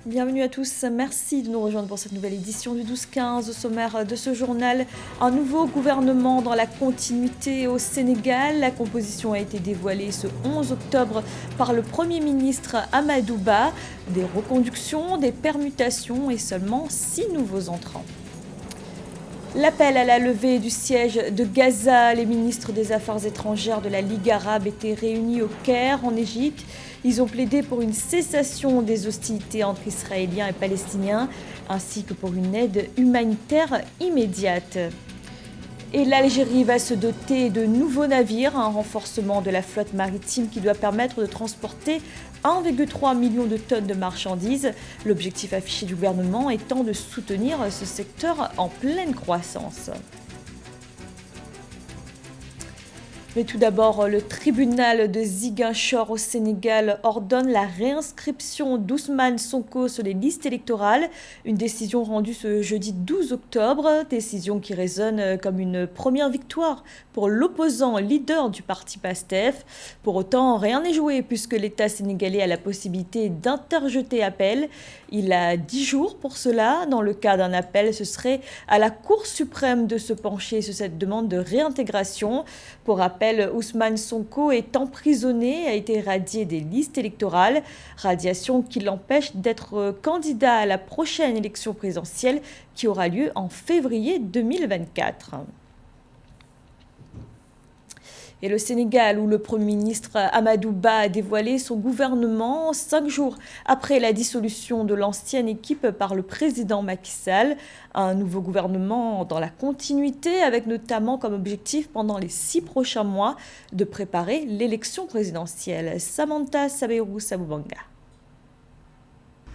Bienvenue à tous, merci de nous rejoindre pour cette nouvelle édition du 12-15. Au sommaire de ce journal, un nouveau gouvernement dans la continuité au Sénégal. La composition a été dévoilée ce 11 octobre par le Premier ministre Amadou Ba. Des reconductions, des permutations et seulement 6 nouveaux entrants. L'appel à la levée du siège de Gaza, les ministres des Affaires étrangères de la Ligue arabe étaient réunis au Caire, en Égypte. Ils ont plaidé pour une cessation des hostilités entre Israéliens et Palestiniens, ainsi que pour une aide humanitaire immédiate. Et l'Algérie va se doter de nouveaux navires, un renforcement de la flotte maritime qui doit permettre de transporter 1,3 million de tonnes de marchandises. L'objectif affiché du gouvernement étant de soutenir ce secteur en pleine croissance. Mais tout d'abord, le tribunal de Ziguinchor au Sénégal ordonne la réinscription d'Ousmane Sonko sur les listes électorales. Une décision rendue ce jeudi 12 octobre, décision qui résonne comme une première victoire pour l'opposant leader du parti PASTEF. Pour autant, rien n'est joué puisque l'État sénégalais a la possibilité d'interjeter appel. Il a 10 jours pour cela. Dans le cas d'un appel, ce serait à la Cour suprême de se pencher sur cette demande de réintégration. Pour rappel, Ousmane Sonko est emprisonné, a été radié des listes électorales, radiation qui l'empêche d'être candidat à la prochaine élection présidentielle qui aura lieu en février 2024. Et le Sénégal, où le Premier ministre Amadou Ba a dévoilé son gouvernement 5 jours après la dissolution de l'ancienne équipe par le président Macky Sall. Un nouveau gouvernement dans la continuité, avec notamment comme objectif pendant les 6 prochains mois de préparer l'élection présidentielle. Samantha Saberou Saboubanga.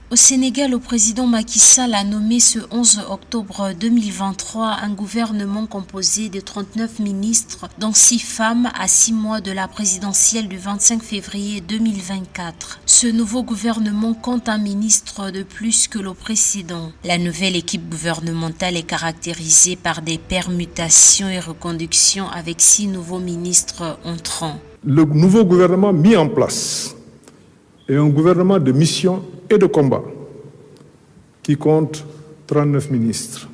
Au Sénégal, le président Macky Sall a nommé ce 11 octobre 2023 un gouvernement composé de 39 ministres, dont 6 femmes à 6 mois de la présidentielle du 25 février 2024. Ce nouveau gouvernement compte un ministre de plus que le précédent. La nouvelle équipe gouvernementale est caractérisée par des permutations et reconductions avec 6 nouveaux ministres entrants. Le nouveau gouvernement mis en place est un gouvernement de mission et de combat qui compte 39 ministres.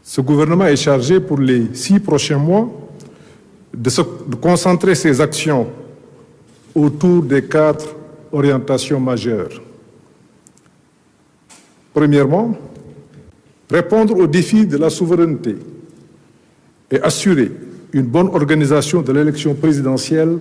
Ce gouvernement est chargé pour les 6 prochains mois de concentrer ses actions autour des 4 orientations majeures. Premièrement, répondre aux défis de la souveraineté et assurer une bonne organisation de l'élection présidentielle.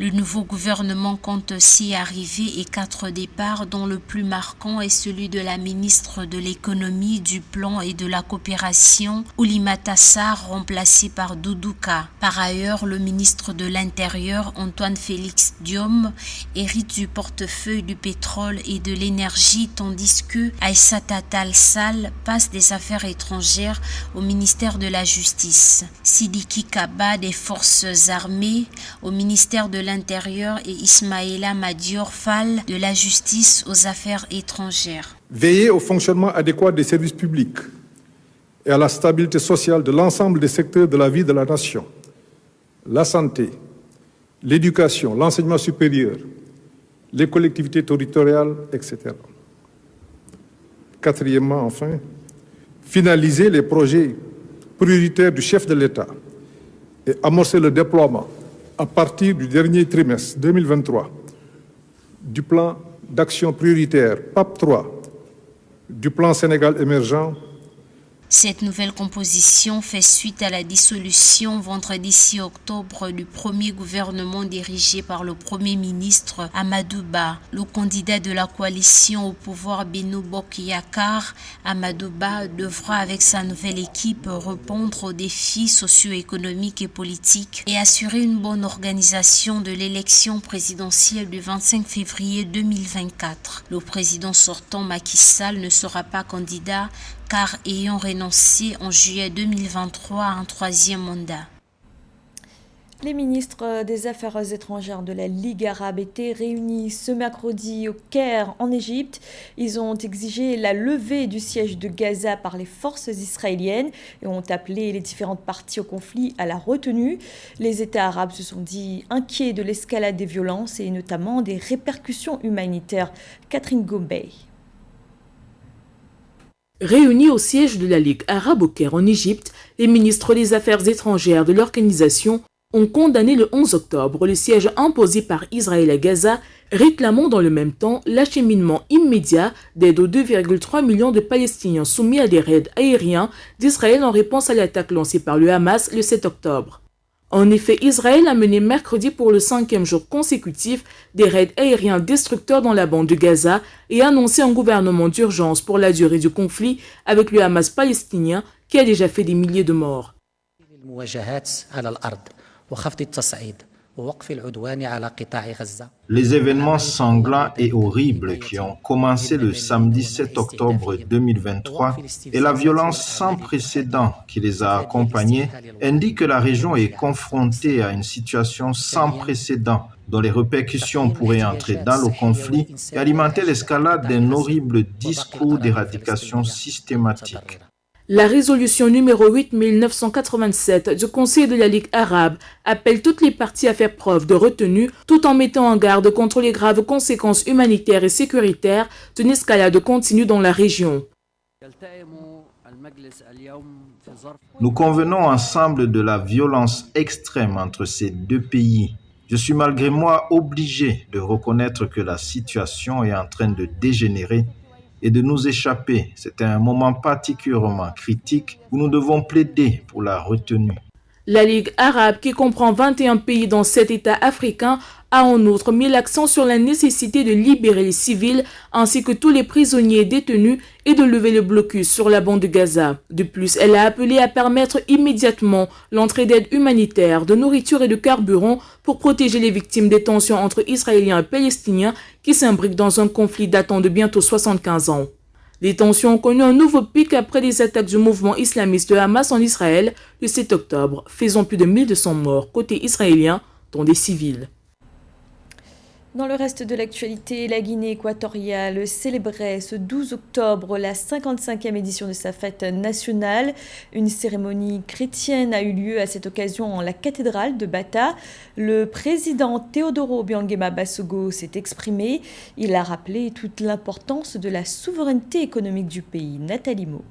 Le nouveau gouvernement compte 6 arrivées et 4 départs, dont le plus marquant est celui de la ministre de l'économie, du plan et de la coopération, Oulimata Sarr, remplacé par Doudouka. Par ailleurs, le ministre de l'Intérieur, Antoine Félix Diome, hérite du portefeuille du pétrole et de l'énergie, tandis que Aïssata Tall Sall passe des affaires étrangères au ministère de la Justice. Sidiki Kaba des Forces armées au ministère de l'Intérieur et Ismaïla Madior Fall de la Justice aux Affaires étrangères. Veiller au fonctionnement adéquat des services publics et à la stabilité sociale de l'ensemble des secteurs de la vie de la nation. La santé, l'éducation, l'enseignement supérieur, les collectivités territoriales, etc. Quatrièmement, enfin, finaliser les projets prioritaires du chef de l'État et amorcer le déploiement à partir du dernier trimestre 2023 du plan d'action prioritaire PAP 3, du plan Sénégal émergent. Cette nouvelle composition fait suite à la dissolution vendredi 6 octobre du premier gouvernement dirigé par le Premier ministre Amadou Ba. Le candidat de la coalition au pouvoir Benno Bokk Yakaar, Amadou Ba, devra avec sa nouvelle équipe répondre aux défis socio-économiques et politiques et assurer une bonne organisation de l'élection présidentielle du 25 février 2024. Le président sortant Macky Sall ne sera pas candidat car ayant renoncé en juillet 2023 à un 3e mandat. Les ministres des Affaires étrangères de la Ligue arabe étaient réunis ce mercredi au Caire, en Égypte. Ils ont exigé la levée du siège de Gaza par les forces israéliennes et ont appelé les différentes parties au conflit à la retenue. Les États arabes se sont dit inquiets de l'escalade des violences et notamment des répercussions humanitaires. Catherine Gombey. Réunis au siège de la Ligue arabe au Caire, en Égypte, les ministres des Affaires étrangères de l'organisation ont condamné le 11 octobre le siège imposé par Israël à Gaza, réclamant dans le même temps l'acheminement immédiat d'aide aux 2,3 millions de Palestiniens soumis à des raids aériens d'Israël en réponse à l'attaque lancée par le Hamas le 7 octobre. En effet, Israël a mené mercredi pour le 5e jour consécutif des raids aériens destructeurs dans la bande de Gaza et annoncé un gouvernement d'urgence pour la durée du conflit avec le Hamas palestinien qui a déjà fait des milliers de morts. Les événements sanglants et horribles qui ont commencé le samedi 7 octobre 2023 et la violence sans précédent qui les a accompagnés indiquent que la région est confrontée à une situation sans précédent dont les répercussions pourraient entrer dans le conflit et alimenter l'escalade d'un horrible discours d'éradication systématique. La résolution numéro 8987 du Conseil de la Ligue arabe appelle toutes les parties à faire preuve de retenue tout en mettant en garde contre les graves conséquences humanitaires et sécuritaires d'une escalade continue dans la région. Nous convenons ensemble de la violence extrême entre ces deux pays. Je suis malgré moi obligé de reconnaître que la situation est en train de dégénérer et de nous échapper. C'est un moment particulièrement critique où nous devons plaider pour la retenue. La Ligue arabe, qui comprend 21 pays dans 7 États africains, a en outre mis l'accent sur la nécessité de libérer les civils ainsi que tous les prisonniers détenus et de lever le blocus sur la bande de Gaza. De plus, elle a appelé à permettre immédiatement l'entrée d'aide humanitaire, de nourriture et de carburant pour protéger les victimes des tensions entre Israéliens et Palestiniens qui s'imbriquent dans un conflit datant de bientôt 75 ans. Les tensions ont connu un nouveau pic après les attaques du mouvement islamiste Hamas en Israël le 7 octobre, faisant plus de 1200 morts côté israélien, dont des civils. Dans le reste de l'actualité, la Guinée équatoriale célébrait ce 12 octobre la 55e édition de sa fête nationale. Une cérémonie chrétienne a eu lieu à cette occasion en la cathédrale de Bata. Le président Teodoro Obiang Basogo s'est exprimé. Il a rappelé toute l'importance de la souveraineté économique du pays. Nathalie Mo.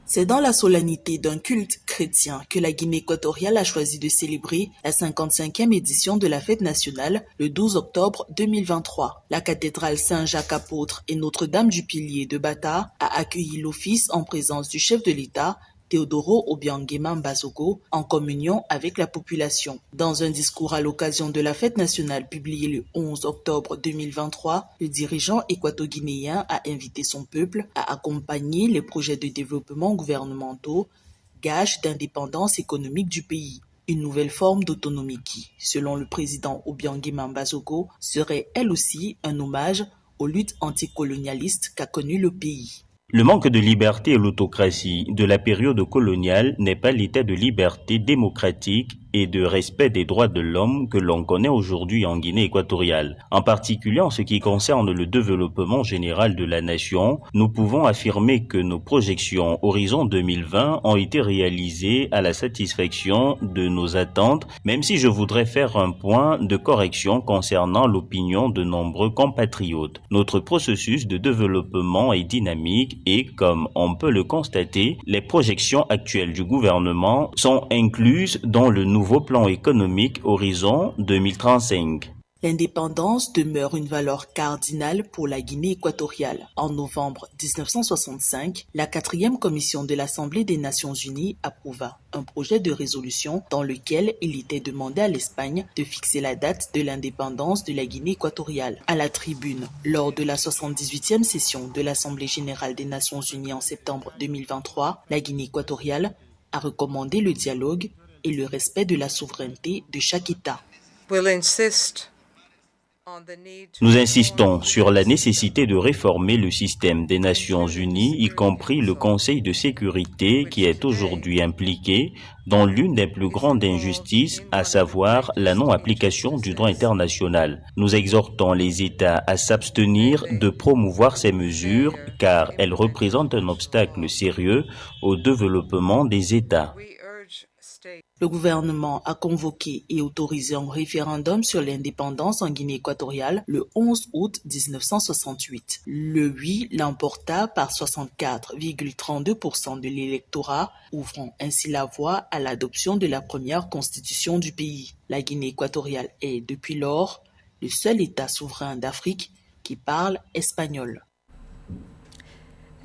C'est dans la solennité d'un culte chrétien que la Guinée équatoriale a choisi de célébrer la 55e édition de la fête nationale le 12 octobre 2023. La cathédrale Saint-Jacques-Apôtre et Notre-Dame du Pilier de Bata a accueilli l'office en présence du chef de l'État, Teodoro Obiang Basogo, en communion avec la population. Dans un discours à l'occasion de la fête nationale publié le 11 octobre 2023, le dirigeant équato-guinéen a invité son peuple à accompagner les projets de développement gouvernementaux, gage d'indépendance économique du pays. Une nouvelle forme d'autonomie qui, selon le président Obiang Basogo, serait elle aussi un hommage aux luttes anticolonialistes qu'a connues le pays. Le manque de liberté et l'autocratie de la période coloniale n'est pas l'état de liberté démocratique et de respect des droits de l'homme que l'on connaît aujourd'hui en Guinée équatoriale. En particulier en ce qui concerne le développement général de la nation, nous pouvons affirmer que nos projections Horizon 2020 ont été réalisées à la satisfaction de nos attentes, même si je voudrais faire un point de correction concernant l'opinion de nombreux compatriotes. Notre processus de développement est dynamique et, comme on peut le constater, les projections actuelles du gouvernement sont incluses dans le nouveau plan économique Horizon 2035. L'indépendance demeure une valeur cardinale pour la Guinée équatoriale. En novembre 1965, la 4e commission de l'Assemblée des Nations Unies approuva un projet de résolution dans lequel il était demandé à l'Espagne de fixer la date de l'indépendance de la Guinée équatoriale. À la tribune, lors de la 78e session de l'Assemblée générale des Nations Unies en septembre 2023, la Guinée équatoriale a recommandé le dialogue et le respect de la souveraineté de chaque État. We'll insist Nous insistons sur la nécessité de réformer le système des Nations Unies, y compris le Conseil de sécurité qui est aujourd'hui impliqué dans l'une des plus grandes injustices, à savoir la non-application du droit international. Nous exhortons les États à s'abstenir de promouvoir ces mesures car elles représentent un obstacle sérieux au développement des États. Le gouvernement a convoqué et autorisé un référendum sur l'indépendance en Guinée équatoriale le 11 août 1968. Le oui l'emporta par 64,32% de l'électorat, ouvrant ainsi la voie à l'adoption de la première constitution du pays. La Guinée équatoriale est, depuis lors, le seul État souverain d'Afrique qui parle espagnol.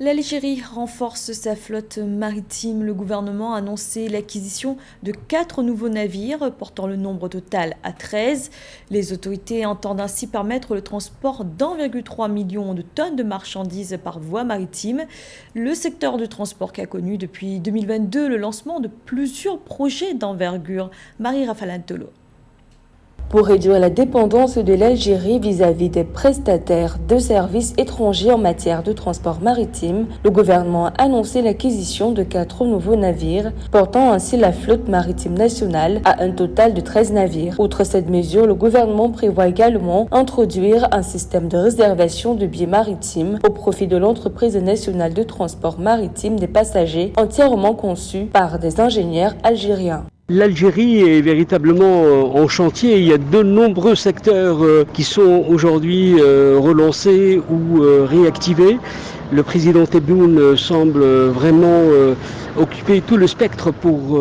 L'Algérie renforce sa flotte maritime. Le gouvernement a annoncé l'acquisition de 4 nouveaux navires, portant le nombre total à 13. Les autorités entendent ainsi permettre le transport d'1,3 million de tonnes de marchandises par voie maritime. Le secteur du transport qui a connu depuis 2022 le lancement de plusieurs projets d'envergure. Marie-Rafalantolo. Pour réduire la dépendance de l'Algérie vis-à-vis des prestataires de services étrangers en matière de transport maritime, le gouvernement a annoncé l'acquisition de 4 nouveaux navires, portant ainsi la flotte maritime nationale à un total de 13 navires. Outre cette mesure, le gouvernement prévoit également introduire un système de réservation de billets maritimes au profit de l'entreprise nationale de transport maritime des passagers, entièrement conçue par des ingénieurs algériens. L'Algérie est véritablement en chantier. Il y a de nombreux secteurs qui sont aujourd'hui relancés ou réactivés. Le président Tebboune semble vraiment occuper tout le spectre pour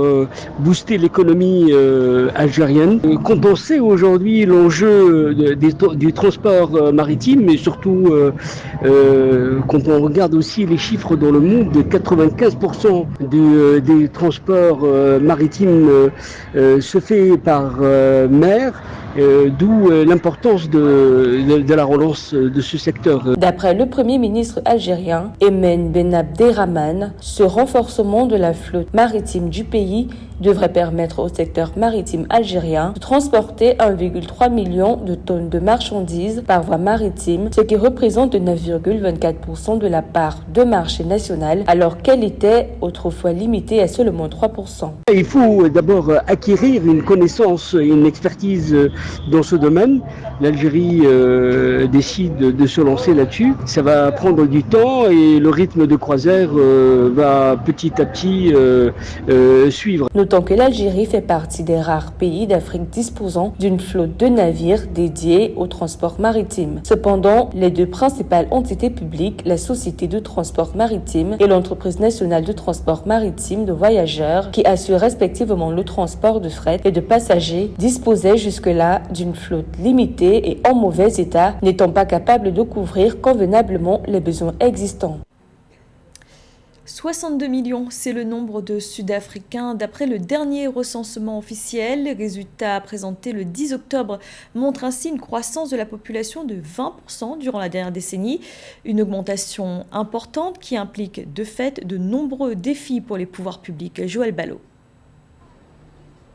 booster l'économie algérienne. Compenser aujourd'hui l'enjeu du transport maritime, mais surtout quand on regarde aussi les chiffres dans le monde, 95% des transports maritimes se fait par mer. D'où l'importance de la relance de ce secteur. D'après le Premier ministre algérien, Emen Ben Abderrahmane, ce renforcement de la flotte maritime du pays devrait permettre au secteur maritime algérien de transporter 1,3 million de tonnes de marchandises par voie maritime, ce qui représente 9,24% de la part de marché national, alors qu'elle était autrefois limitée à seulement 3%. Il faut d'abord acquérir une connaissance et une expertise dans ce domaine. L'Algérie décide de se lancer là-dessus. Ça va prendre du temps et le rythme de croisière va petit à petit suivre. Notons que l'Algérie fait partie des rares pays d'Afrique disposant d'une flotte de navires dédiés au transport maritime. Cependant, les deux principales entités publiques, la Société de transport maritime et l'Entreprise nationale de transport maritime de voyageurs, qui assurent respectivement le transport de fret et de passagers, disposaient jusque-là d'une flotte limitée et en mauvais état, n'étant pas capables de couvrir convenablement les besoins existants. 62 millions, c'est le nombre de Sud-Africains d'après le dernier recensement officiel. Les résultats présentés le 10 octobre montrent ainsi une croissance de la population de 20% durant la dernière décennie. Une augmentation importante qui implique de fait de nombreux défis pour les pouvoirs publics. Joël Ballot.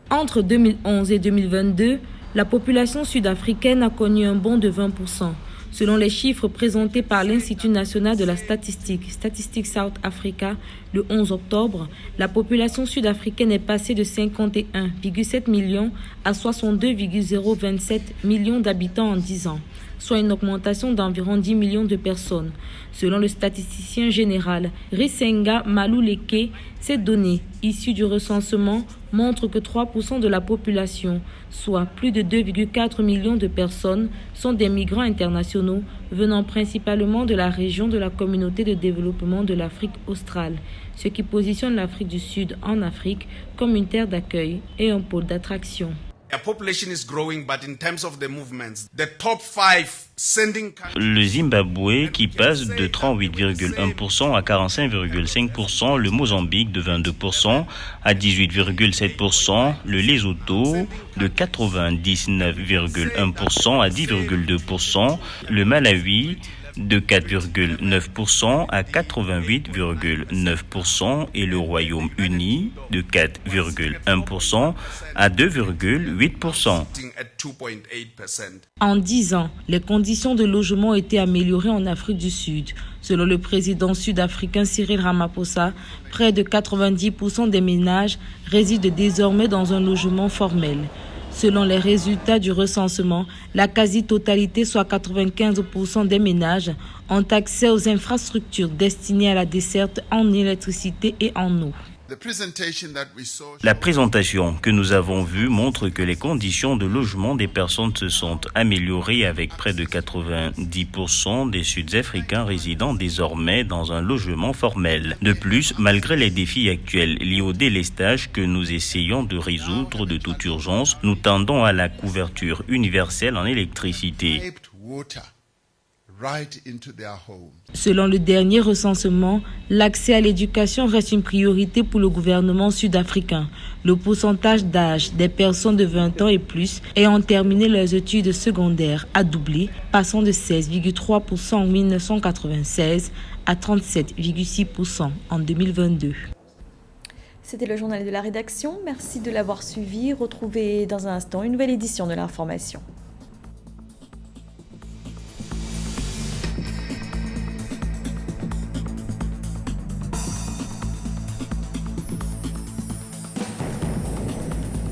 Entre 2011 et 2022, la population sud-africaine a connu un bond de 20%. Selon les chiffres présentés par l'Institut national de la statistique, Statistics South Africa, le 11 octobre, la population sud-africaine est passée de 51,7 millions à 62,027 millions d'habitants en 10 ans, soit une augmentation d'environ 10 millions de personnes. Selon le statisticien général Risenga Maluleke, ces données issues du recensement montrent que 3% de la population, soit plus de 2,4 millions de personnes, sont des migrants internationaux venant principalement de la région de la communauté de développement de l'Afrique australe, ce qui positionne l'Afrique du Sud en Afrique comme une terre d'accueil et un pôle d'attraction. Le Zimbabwe qui passe de 38,1% à 45,5%, le Mozambique de 22% à 18,7%, le Lesotho de 99,1% à 10,2%, le Malawi de 4,9% à 88,9% et le Royaume-Uni de 4,1% à 2,8%. En 10 ans, les conditions de logement ont été améliorées en Afrique du Sud. Selon le président sud-africain Cyril Ramaphosa, près de 90% des ménages résident désormais dans un logement formel. Selon les résultats du recensement, la quasi-totalité, soit 95% des ménages, ont accès aux infrastructures destinées à la desserte en électricité et en eau. La présentation que nous avons vue montre que les conditions de logement des personnes se sont améliorées avec près de 90% des Sud-Africains résidant désormais dans un logement formel. De plus, malgré les défis actuels liés au délestage que nous essayons de résoudre de toute urgence, nous tendons à la couverture universelle en électricité. Selon le dernier recensement, l'accès à l'éducation reste une priorité pour le gouvernement sud-africain. Le pourcentage d'âge des personnes de 20 ans et plus ayant terminé leurs études secondaires a doublé, passant de 16,3% en 1996 à 37,6% en 2022. C'était le journal de la rédaction. Merci de l'avoir suivi. Retrouvez dans un instant une nouvelle édition de l'information.